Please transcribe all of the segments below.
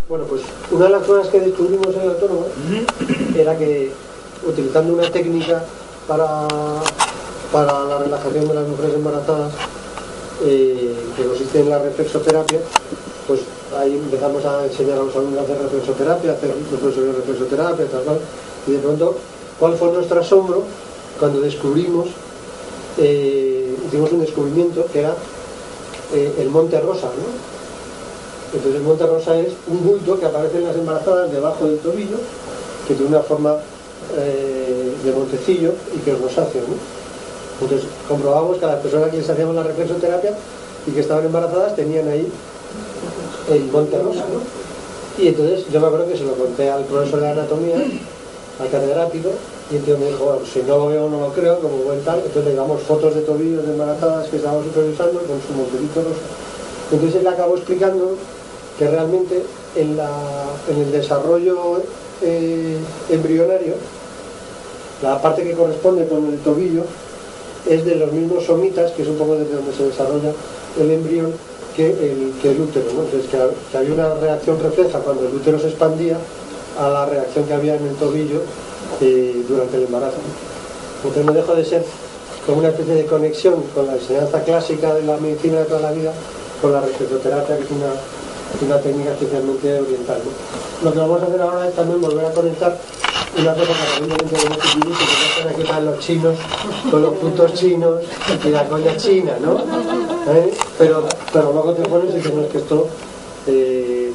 Bueno, pues una de las cosas que descubrimos en el autónomo era que utilizando una técnica para la relajación de las mujeres embarazadas, que consiste en la reflexoterapia, pues ahí empezamos a enseñar a los alumnos a hacer reflexoterapia, a hacer reflexoterapia, tal, y de pronto, ¿cuál fue nuestro asombro cuando descubrimos, hicimos un descubrimiento que era el Monte Rosa, ¿no? Entonces el Monte Rosa es un bulto que aparece en las embarazadas debajo del tobillo, que tiene una forma de montecillo y que es rosáceo, ¿no? Entonces comprobamos que a las personas que les hacíamos la reflexoterapia y que estaban embarazadas tenían ahí el Monte Rosa, ¿no? Y entonces yo me acuerdo que se lo conté al profesor de anatomía, al catedrático, y el tío me dijo, bueno, si no lo veo no lo creo, como buen tal. Entonces le damos fotos de tobillos de embarazadas que estábamos supervisando con su montecito rosa. Entonces él le acabó explicando que realmente en el desarrollo embrionario, la parte que corresponde con el tobillo es de los mismos somitas, que es un poco desde donde se desarrolla el embrión, que el útero, ¿no? Entonces que había una reacción refleja cuando el útero se expandía a la reacción que había en el tobillo durante el embarazo. Entonces no deja de ser como una especie de conexión con la enseñanza clásica de la medicina de toda la vida, con la reflexoterapia, que es una técnica especialmente oriental, ¿no? Lo que vamos a hacer ahora es también volver a conectar una cosa que aparentemente no es difícil, que aquí están los chinos con los puntos chinos y la coña china, ¿no? Pero luego te pones y que no es que esto,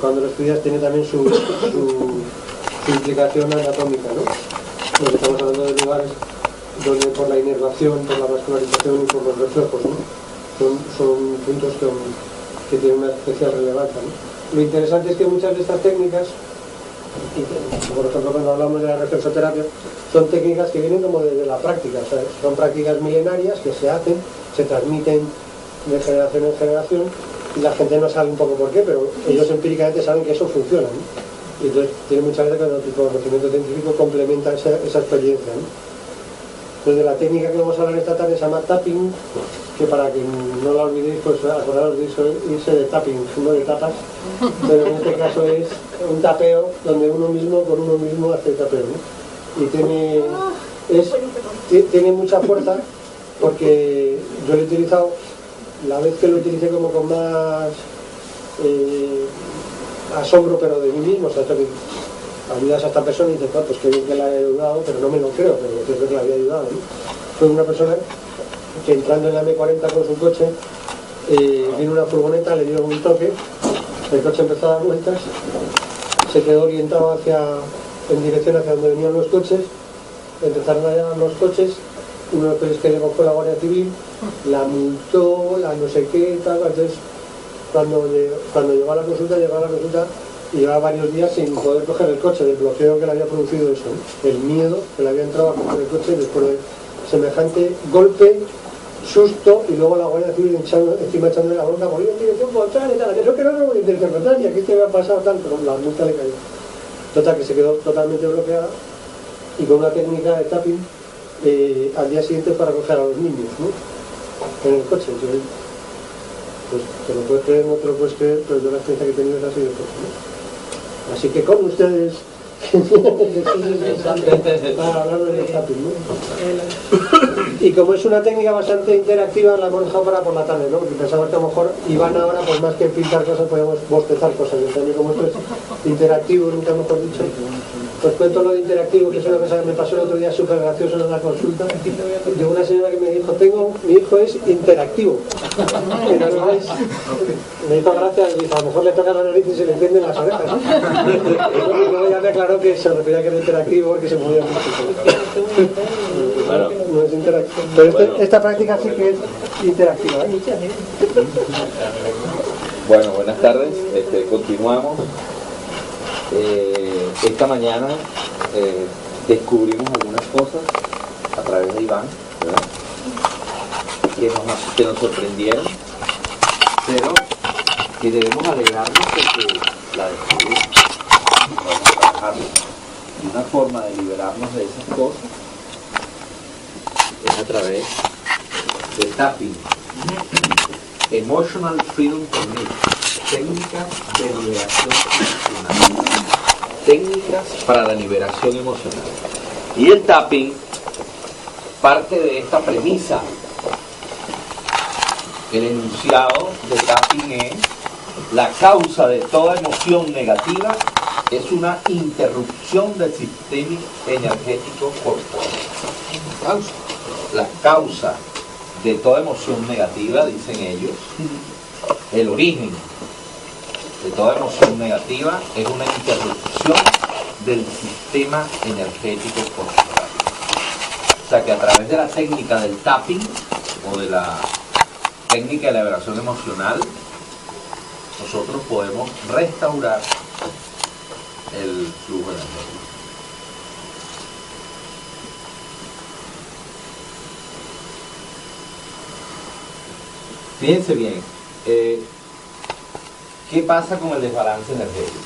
cuando lo estudias, tiene también su implicación anatómica, ¿no? Porque estamos hablando de lugares donde por la inervación, por la vascularización y por los reflejos, ¿no? Son puntos que tienen una especial relevancia, ¿no? Lo interesante es que muchas de estas técnicas, por ejemplo cuando hablamos de la reflexoterapia, son técnicas que vienen como desde la práctica, o sea, son prácticas milenarias que se hacen, se transmiten de generación en generación, y la gente no sabe un poco por qué, pero ellos empíricamente saben que eso funciona, ¿no? Y entonces tiene muchas veces que el conocimiento científico complementa esa experiencia, ¿no? Entonces la técnica que vamos a hablar esta tarde se llama tapping, que para que no la olvidéis, pues acordaros de irse de tapping, no de tapas, pero en este caso es un tapeo donde uno mismo con uno mismo hace el tapeo, ¿no? Y tiene mucha fuerza, porque yo lo he utilizado, la vez que lo utilicé como con más asombro, pero de mí mismo, o sea, esto que ayudas a esta persona y dices, pues qué bien que la he ayudado, pero no me lo creo, pero yo creo que la había ayudado, ¿no? Fue una persona que entrando en la M40 con su coche, vino una furgoneta, le dio un toque, el coche empezó a dar vueltas, se quedó orientado en dirección hacia donde venían los coches, empezaron a llegar los coches, uno de los coches que le cogió la Guardia Civil, la multó, la no sé qué, tal. Entonces cuando llegó a la consulta, y llevaba varios días sin poder coger el coche, del bloqueo que le había producido eso, ¿no? El miedo que le había entrado a coger el coche después de semejante golpe, susto, y luego la Guardia Civil encima echándole la bronca, por ir en dirección contraria y tal, eso que no lo voy a interpretar, y aquí te había pasado tal, pero la multa le cayó. Total, que se quedó totalmente bloqueada, y con una técnica de tapping al día siguiente para coger a los niños, ¿no? En el coche. Entonces, pues te lo puedes creer, no te lo puedes creer, pero yo la experiencia que he tenido es así de poco, ¿no? Así que con ustedes para hablar de tapping, ¿no? Y como es una técnica bastante interactiva, la hemos dejado para por la tarde, ¿no? Porque pensaba que a lo mejor Iván ahora, pues más que pintar cosas, podemos bostezar cosas. Y también como esto es interactivo, nunca mejor dicho, pues cuento lo de interactivo, que es una cosa que me pasó el otro día súper gracioso en la consulta. Llegó una señora que me dijo, mi hijo es interactivo. Que no sabéis, me hizo gracia, y dijo, a lo mejor le toca la nariz y se le encienden las orejas. Y luego ya me aclaró que se refería que era interactivo porque se movía mucho. Claro, no es interactivo. Pero esta práctica sí que es interactiva, ¿eh? Bueno, buenas tardes. Continuamos. Esta mañana descubrimos algunas cosas a través de Iván, ¿verdad? Que nos sorprendieron, pero que debemos alegrarnos porque la descubrimos. Vamos a trabajar. Y una forma de liberarnos de esas cosas es a través de tapping. Emotional Freedom Technique, técnica de liberación emocional. técnicas para la liberación emocional. Y el tapping parte de esta premisa. El enunciado de tapping es: la causa de toda emoción negativa es una interrupción del sistema energético corporal. La causa de toda emoción negativa, dicen ellos, el origen de toda emoción negativa es una interrupción del sistema energético corporal. O sea que a través de la técnica del tapping o de la técnica de la liberación emocional, nosotros podemos restaurar el flujo energético. Fíjense bien, ¿qué pasa con el desbalance energético?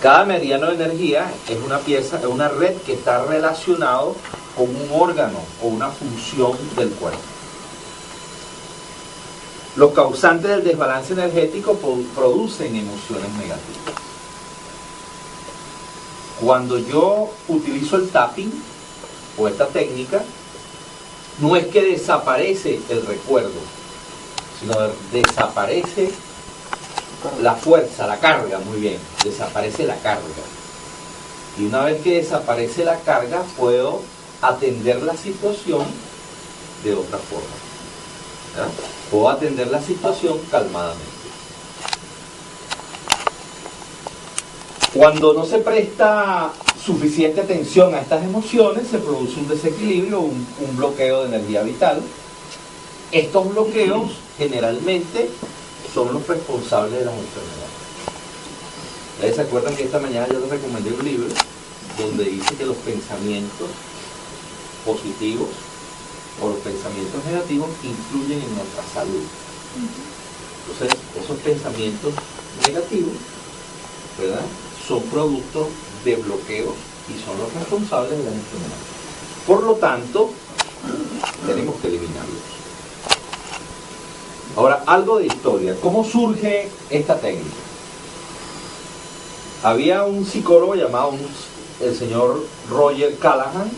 Cada meridiano de energía es una pieza, es una red que está relacionado con un órgano o una función del cuerpo. Los causantes del desbalance energético producen emociones negativas. Cuando yo utilizo el tapping o esta técnica, no es que desaparece el recuerdo, sino desaparece la fuerza, la carga, muy bien, desaparece la carga. Y una vez que desaparece la carga, puedo atender la situación de otra forma. ¿Verdad? Puedo atender la situación calmadamente. Cuando no se presta suficiente atención a estas emociones, se produce un desequilibrio, un bloqueo de energía vital. Estos bloqueos generalmente son los responsables de las enfermedades. ¿Ustedes se acuerdan que esta mañana yo les recomendé un libro donde dice que los pensamientos positivos o los pensamientos negativos influyen en nuestra salud? Entonces, esos pensamientos negativos, ¿verdad?, son productos de bloqueos y son los responsables de las enfermedades. Por lo tanto, tenemos que eliminarlos. Ahora, algo de historia. ¿Cómo surge esta técnica? Había un psicólogo llamado el señor Roger Callahan,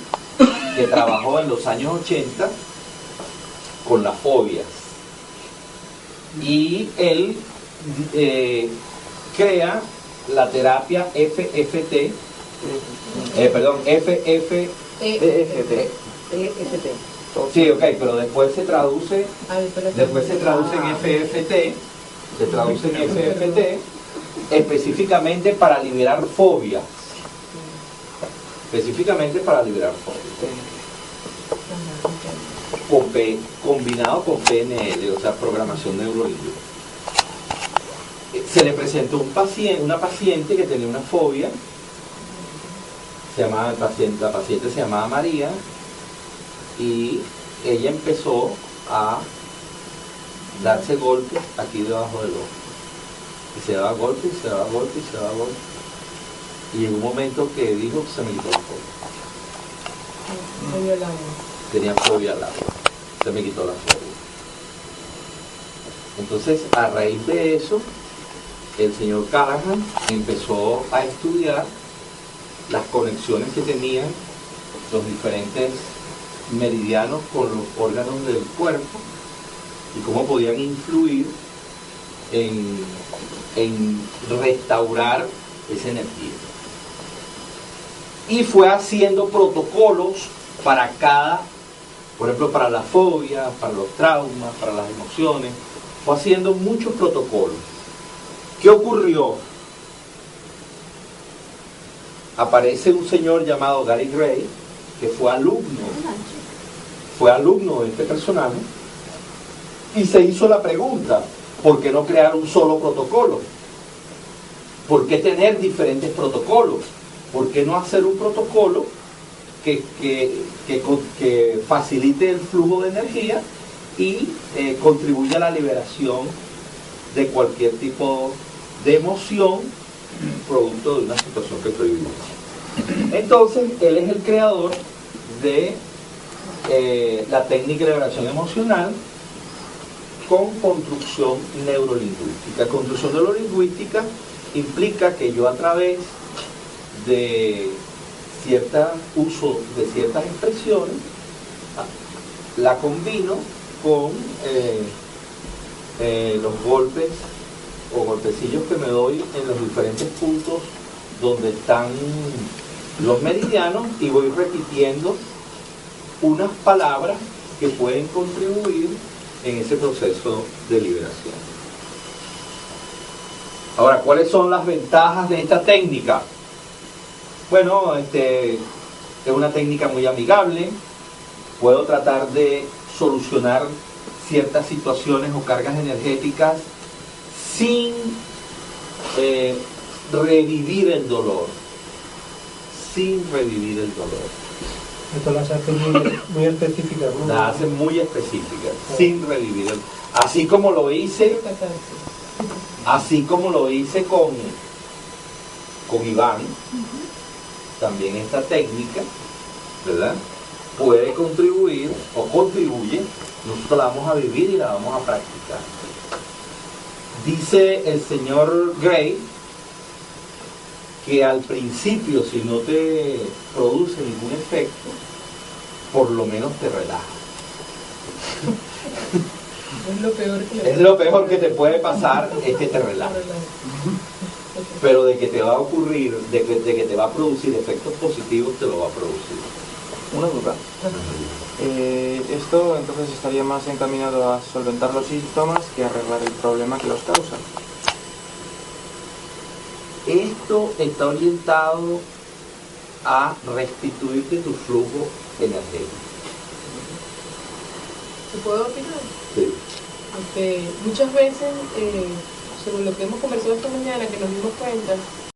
que trabajó en los años 80 con las fobias. Y él crea la terapia FFT, EFT. Sí, ok, pero después se traduce en FFT, específicamente para liberar fobias. Combinado con PNL, o sea, programación neurolingüística. Se le presentó una paciente que tenía una fobia. La paciente se llamaba María, y ella empezó a darse golpes aquí debajo del ojo. Y se daba golpes, y se daba golpes, y se daba golpes. Y en un momento que dijo, se me quitó la fobia. Tenía fobia al agua. Se me quitó la fobia. Entonces, a raíz de eso, el señor Callahan empezó a estudiar las conexiones que tenían los diferentes meridianos con los órganos del cuerpo y cómo podían influir en restaurar esa energía. Y fue haciendo protocolos para cada, por ejemplo, para la fobia, para los traumas, para las emociones. Fue haciendo muchos protocolos. ¿Qué ocurrió? Aparece un señor llamado Gary Gray, que fue alumno de este personaje, y se hizo la pregunta: ¿por qué no crear un solo protocolo? ¿Por qué tener diferentes protocolos? ¿Por qué no hacer un protocolo que facilite el flujo de energía y contribuya a la liberación de cualquier tipo de emoción producto de una situación que estoy viviendo? Entonces, él es el creador de la técnica de liberación emocional con construcción neurolingüística. Construcción neurolingüística implica que yo, a través de cierto uso de ciertas expresiones, la combino con los golpes o golpecillos que me doy en los diferentes puntos donde están los meridianos, y voy repitiendo unas palabras que pueden contribuir en ese proceso de liberación. Ahora, ¿cuáles son las ventajas de esta técnica? Bueno, es una técnica muy amigable. Puedo tratar de solucionar ciertas situaciones o cargas energéticas sin revivir el dolor. Sin revivir el dolor. Esto las hace muy específicas, ¿no? Las hace muy específicas, sin revivir el dolor. Así como lo hice con Iván, también esta técnica, ¿verdad?, puede contribuir o contribuye. Nosotros la vamos a vivir y la vamos a practicar. Dice el señor Gray que al principio, si no te produce ningún efecto, por lo menos te relaja. Es lo peor que te puede pasar, es que te relaja. Pero de que te va a ocurrir, de que te va a producir efectos positivos, te lo va a producir. Una duda. Esto entonces estaría más encaminado a solventar los síntomas que a arreglar el problema que los causa. Esto está orientado a restituirte tu flujo energético. ¿Se puede opinar? Sí. Muchas veces, sobre lo que hemos conversado esta mañana, que nos dimos cuenta